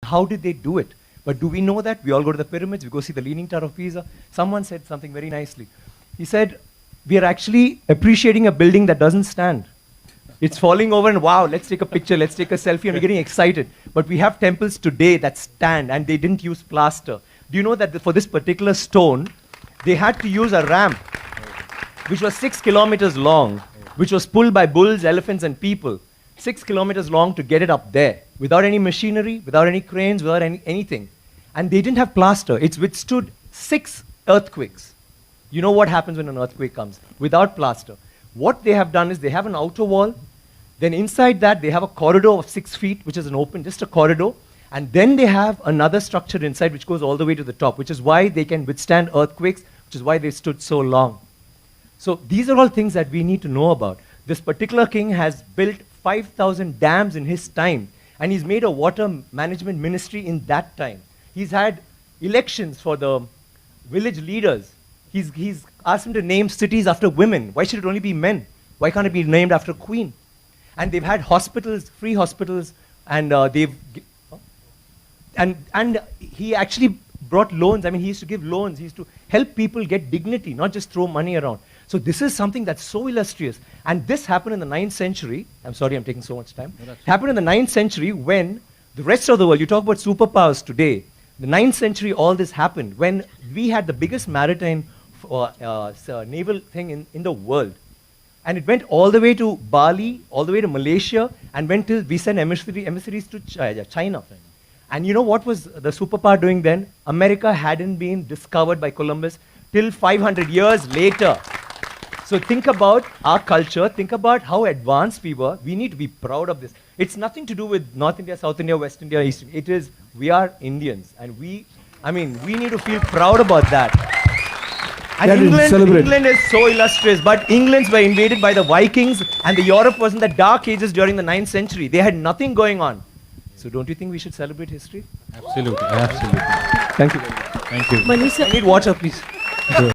How did they do it? But do we know that? We all go to the pyramids, we go see the Leaning Tower of Pisa. Someone said something very nicely. He said, we are actually appreciating a building that doesn't stand. It's falling over and wow, let's take a picture, let's take a selfie, and we're getting excited. But we have temples today that stand and they didn't use plaster. Do you know that for this particular stone, they had to use a ramp which was 6 kilometers long, which was pulled by bulls, elephants, and people. 6 kilometers long to get it up there, without any machinery, without any cranes, without anything. And they didn't have plaster. It's withstood 6 earthquakes. You know what happens when an earthquake comes? Without plaster. What they have done is they have an outer wall, then inside that they have a corridor of 6 feet, which is an open, just a corridor, and then they have another structure inside which goes all the way to the top, which is why they can withstand earthquakes, which is why they stood so long. So these are all things that we need to know about. This particular king has built 5,000 dams in his time, and he's made a water management ministry in that time. He's had elections for the village leaders. He's asked them to name cities after women. Why should it only be men? Why can't it be named after a queen? And they've had hospitals, free hospitals, and and he actually brought loans. I mean, he used to give loans. He used to help people get dignity, not just throw money around. So this is something that's so illustrious. And this happened in the 9th century. I'm sorry I'm taking so much time. It happened in the 9th century when the rest of the world, you talk about superpowers today, the 9th century all this happened when we had the biggest maritime naval thing in the world. And it went all the way to Bali, all the way to Malaysia, and went till we sent emissaries to China. And you know what was the superpower doing then? America hadn't been discovered by Columbus till 500 years later. So think about our culture, think about how advanced we were. We need to be proud of this. It's nothing to do with North India, South India, West India, East India. It is, we are Indians. And we need to feel proud about that. And England is so illustrious, but Englands were invaded by the Vikings, and the Europe was in the dark ages during the 9th century. They had nothing going on. So don't you think we should celebrate history? Absolutely, absolutely. Thank you. Thank you. I need water, please.